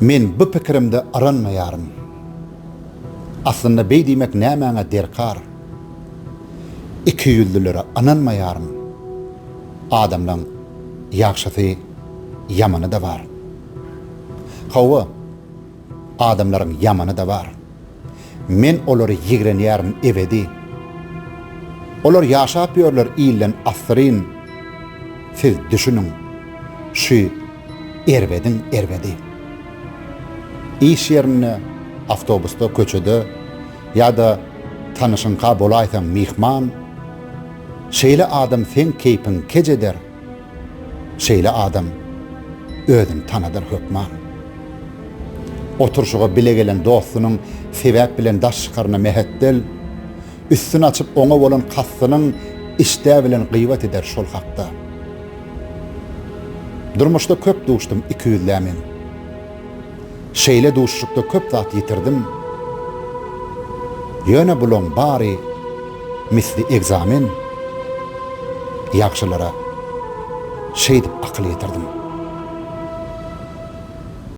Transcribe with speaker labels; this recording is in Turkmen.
Speaker 1: Men bu pikirimde aranmaýarym. Aslında bey diýmek nämäňe derkar. Iki ýüzlülere ananmaýarym. Adamlaň ýagşysy, ýamany da bar. Hawa adamlaryň ýamany da bar. Men olary ýigrenýärm ebedi. Olar ýaşap ýörler iýlen asryn. Siz düşünün. Şu erbedi. İş yerine, avtobusta, köçede ya da tanışınqa bolaysan mihman, şeýle adam sen keypin kejeder, şeýle adam özün tanadyr hökman. Oturşuğa bile gelen dostunyň sebäp bilen daş çykaryna mehetdel, üstüni açyp oňa bolan kassynyň işdä bilen gıýbat eder şol hakda. Durmuşda köp duşdum iki ýüzlämen. Şeýle duşlukda köp zat ýitirdim. Ýöne bulan bari misli egzamen ýagşylara şeýdip akyl ýetirdim.